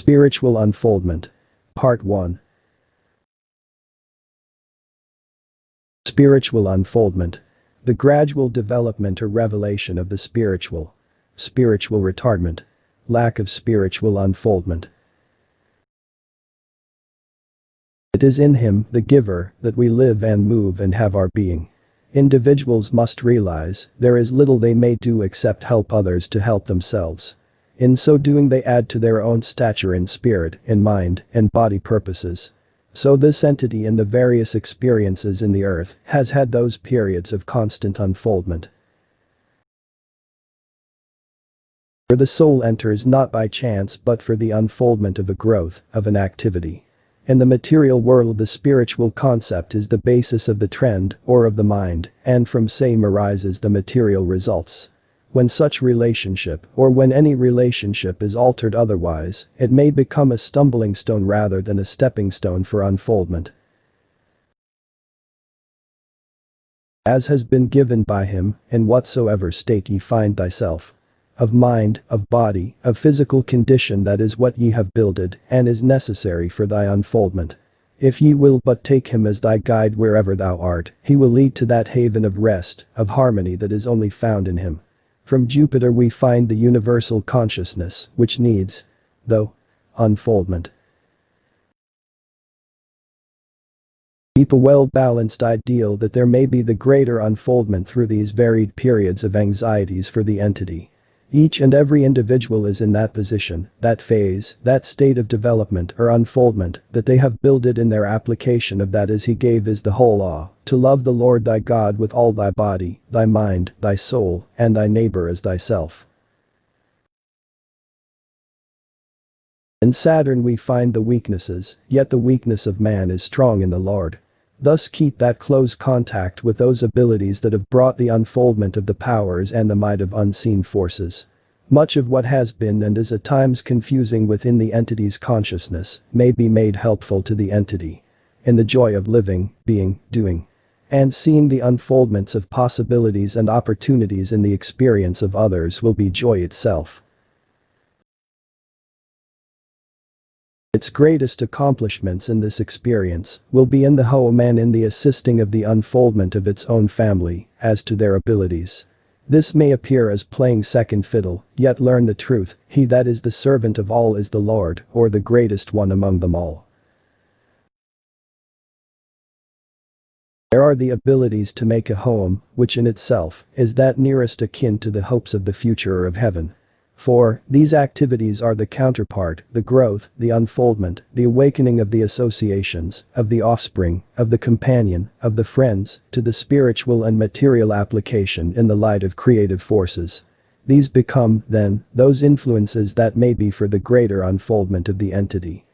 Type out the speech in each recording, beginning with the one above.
Spiritual Unfoldment. Part 1. Spiritual Unfoldment. The gradual development or revelation of the spiritual. Spiritual retardment. Lack of spiritual unfoldment. It is in Him, the Giver, that we live and move and have our being. Individuals must realize there is little they may do except help others to help themselves. In so doing they add to their own stature in spirit, in mind, and body purposes. So this entity in the various experiences in the earth has had those periods of constant unfoldment. For the soul enters not by chance but for the unfoldment of a growth, of an activity. In the material world the spiritual concept is the basis of the trend or of the mind, and from same arises the material results. When such relationship or when any relationship is altered otherwise, it may become a stumbling stone rather than a stepping stone for unfoldment. As has been given by Him, in whatsoever state ye find thyself. Of mind, of body, of physical condition, that is what ye have builded and is necessary for thy unfoldment. If ye will but take Him as thy guide wherever thou art, He will lead to that haven of rest, of harmony that is only found in Him. From Jupiter we find the universal consciousness, which needs, though, unfoldment. Keep a well-balanced ideal that there may be the greater unfoldment through these varied periods of anxieties for the entity. Each and every individual is in that position, that phase, that state of development or unfoldment that they have builded in their application of that as He gave is the whole law, to love the Lord thy God with all thy body, thy mind, thy soul, and thy neighbor as thyself. In Saturn we find the weaknesses, yet the weakness of man is strong in the Lord. Thus keep that close contact with those abilities that have brought the unfoldment of the powers and the might of unseen forces. Much of what has been and is at times confusing within the entity's consciousness may be made helpful to the entity. In the joy of living, being, doing, and seeing the unfoldments of possibilities and opportunities in the experience of others will be joy itself. Its greatest accomplishments in this experience will be in the home and in the assisting of the unfoldment of its own family, as to their abilities. This may appear as playing second fiddle, yet learn the truth, he that is the servant of all is the Lord, or the greatest one among them all. There are the abilities to make a home, which in itself is that nearest akin to the hopes of the future or of heaven. For, these activities are the counterpart, the growth, the unfoldment, the awakening of the associations, of the offspring, of the companion, of the friends, to the spiritual and material application in the light of creative forces. These become, then, those influences that may be for the greater unfoldment of the entity.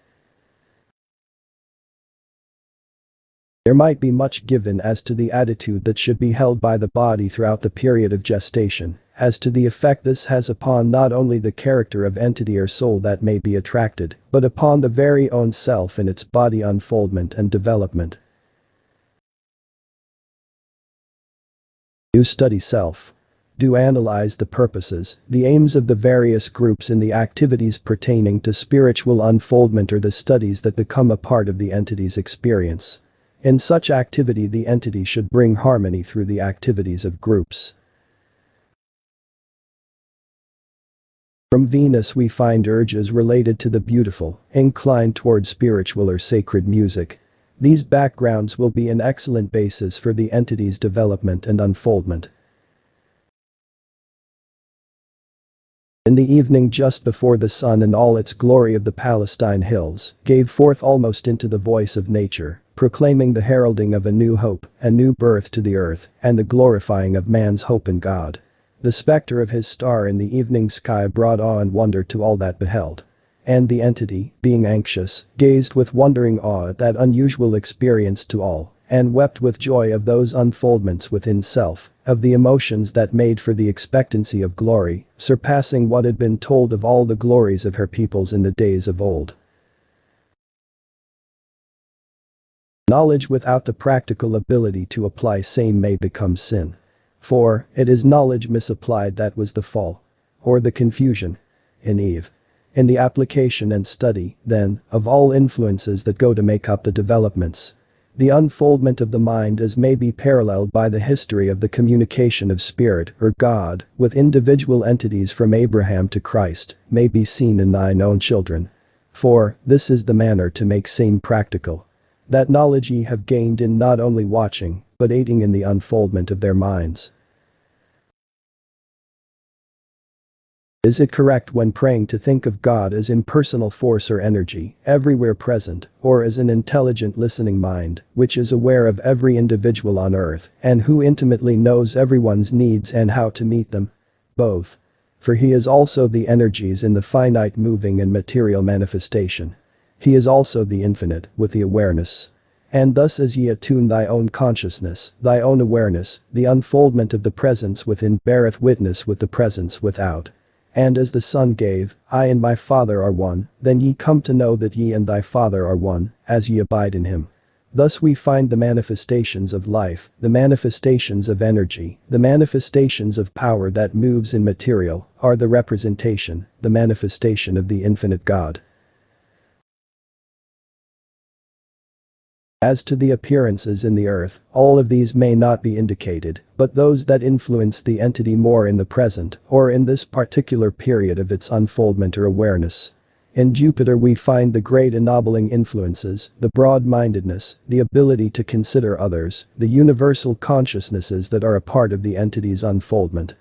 There might be much given as to the attitude that should be held by the body throughout the period of gestation, as to the effect this has upon not only the character of entity or soul that may be attracted, but upon the very own self in its body unfoldment and development. Do study self. Do analyze the purposes, the aims of the various groups in the activities pertaining to spiritual unfoldment or the studies that become a part of the entity's experience. In such activity the entity should bring harmony through the activities of groups. From Venus we find urges related to the beautiful, inclined toward spiritual or sacred music. These backgrounds will be an excellent basis for the entity's development and unfoldment. In the evening just before the sun in all its glory of the Palestine hills gave forth almost into the voice of nature, proclaiming the heralding of a new hope, a new birth to the earth, and the glorifying of man's hope in God. The specter of his star in the evening sky brought awe and wonder to all that beheld. And the entity, being anxious, gazed with wondering awe at that unusual experience to all, and wept with joy of those unfoldments within self, of the emotions that made for the expectancy of glory, surpassing what had been told of all the glories of her peoples in the days of old. Knowledge without the practical ability to apply same may become sin. For, it is knowledge misapplied that was the fall. Or the confusion. In Eve. In the application and study, then, of all influences that go to make up the developments. The unfoldment of the mind is may be paralleled by the history of the communication of spirit or God with individual entities from Abraham to Christ may be seen in thine own children. For, this is the manner to make seem practical. That knowledge ye have gained in not only watching, but aiding in the unfoldment of their minds. Is it correct when praying to think of God as impersonal force or energy, everywhere present, or as an intelligent listening mind, which is aware of every individual on earth, and who intimately knows everyone's needs and how to meet them? Both. For he is also the energies in the finite moving and material manifestation. He is also the infinite, with the awareness. And thus as ye attune thy own consciousness, thy own awareness, the unfoldment of the presence within beareth witness with the presence without. And as the Son gave, I and my Father are one, then ye come to know that ye and thy Father are one, as ye abide in him. Thus we find the manifestations of life, the manifestations of energy, the manifestations of power that moves in material, are the representation, the manifestation of the infinite God. As to the appearances in the earth, all of these may not be indicated, but those that influence the entity more in the present or in this particular period of its unfoldment or awareness. In Jupiter we find the great ennobling influences, the broad-mindedness, the ability to consider others, the universal consciousnesses that are a part of the entity's unfoldment.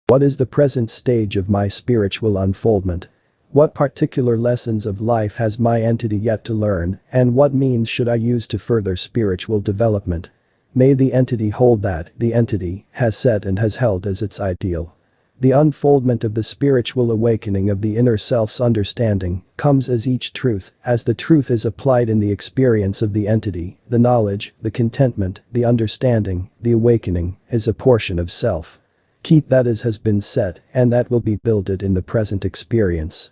What is the present stage of my spiritual unfoldment? What particular lessons of life has my entity yet to learn, and what means should I use to further spiritual development? May the entity hold that the entity has set and has held as its ideal. The unfoldment of the spiritual awakening of the inner self's understanding comes as each truth, as the truth is applied in the experience of the entity, the knowledge, the contentment, the understanding, the awakening, is a portion of self. Keep that as has been set, and that will be builded in the present experience.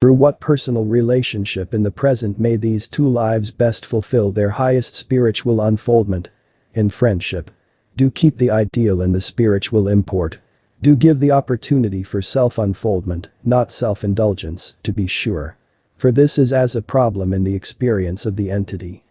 Through what personal relationship in the present may these two lives best fulfill their highest spiritual unfoldment? In friendship. Do keep the ideal in the spiritual import. Do give the opportunity for self-unfoldment, not self-indulgence, to be sure. For this is as a problem in the experience of the entity.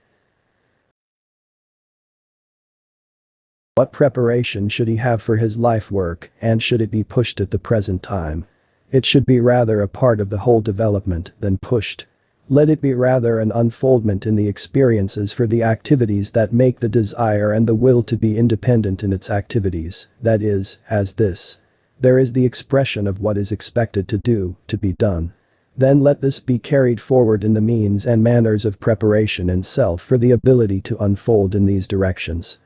What preparation should he have for his life work, and should it be pushed at the present time? It should be rather a part of the whole development than pushed. Let it be rather an unfoldment in the experiences for the activities that make the desire and the will to be independent in its activities, that is, as this. There is the expression of what is expected to be done. Then let this be carried forward in the means and manners of preparation in self for the ability to unfold in these directions.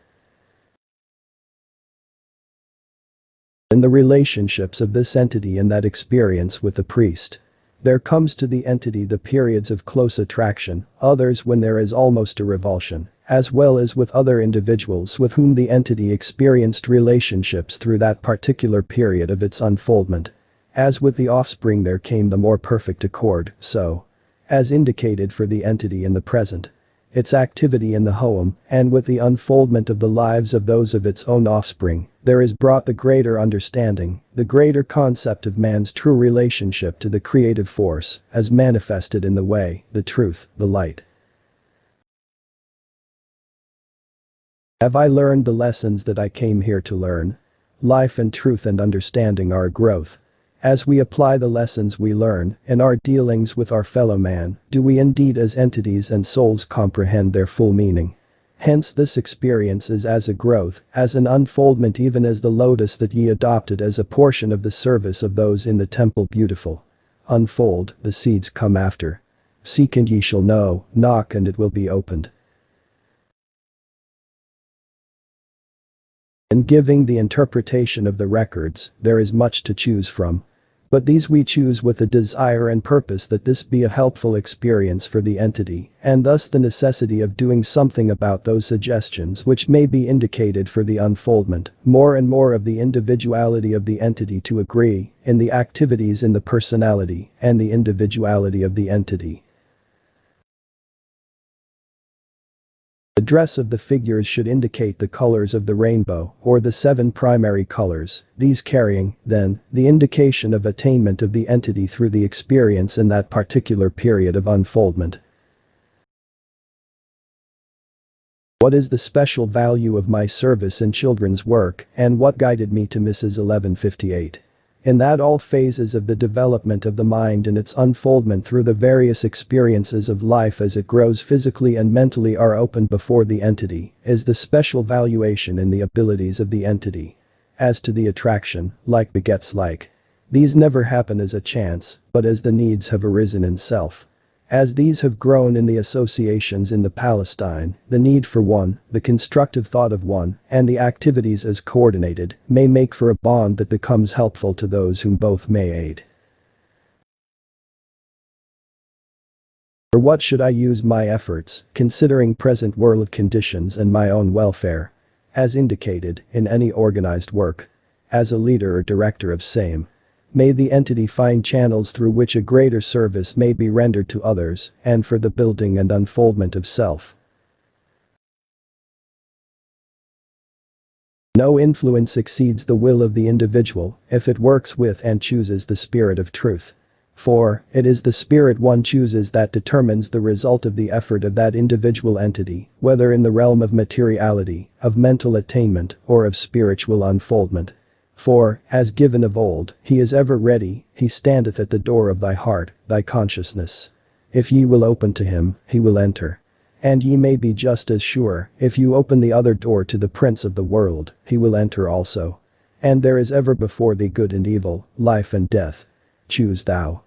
In the relationships of this entity and that experience with the priest. There comes to the entity the periods of close attraction, others when there is almost a revulsion, as well as with other individuals with whom the entity experienced relationships through that particular period of its unfoldment. As with the offspring there came the more perfect accord, so. As indicated for the entity in the present. Its activity in the home, and with the unfoldment of the lives of those of its own offspring, there is brought the greater understanding, the greater concept of man's true relationship to the creative force, as manifested in the way, the truth, the light. Have I learned the lessons that I came here to learn? Life and truth and understanding are a growth. As we apply the lessons we learn in our dealings with our fellow man, do we indeed as entities and souls comprehend their full meaning? Hence this experience is as a growth, as an unfoldment even as the lotus that ye adopted as a portion of the service of those in the temple beautiful. Unfold, the seeds come after. Seek and ye shall know, knock and it will be opened. In giving the interpretation of the records, there is much to choose from. But these we choose with the desire and purpose that this be a helpful experience for the entity, and thus the necessity of doing something about those suggestions which may be indicated for the unfoldment, more and more of the individuality of the entity to agree, in the activities in the personality, and the individuality of the entity. The dress of the figures should indicate the colors of the rainbow, or the 7 primary colors, these carrying, then, the indication of attainment of the entity through the experience in that particular period of unfoldment. What is the special value of my service in children's work, and what guided me to Mrs. 1158? In that all phases of the development of the mind and its unfoldment through the various experiences of life as it grows physically and mentally are opened before the entity, is the special valuation in the abilities of the entity. As to the attraction, like begets like. These never happen as a chance, but as the needs have arisen in self. As these have grown in the associations in the Palestine, the need for one, the constructive thought of one, and the activities as coordinated, may make for a bond that becomes helpful to those whom both may aid. For what should I use my efforts, considering present world conditions and my own welfare? As indicated, in any organized work. As a leader or director of same. May the entity find channels through which a greater service may be rendered to others, and for the building and unfoldment of self. No influence exceeds the will of the individual if it works with and chooses the spirit of truth. For, it is the spirit one chooses that determines the result of the effort of that individual entity, whether in the realm of materiality, of mental attainment, or of spiritual unfoldment. For, as given of old, he is ever ready, he standeth at the door of thy heart, thy consciousness. If ye will open to him, he will enter. And ye may be just as sure, if you open the other door to the prince of the world, he will enter also. And there is ever before thee good and evil, life and death. Choose thou.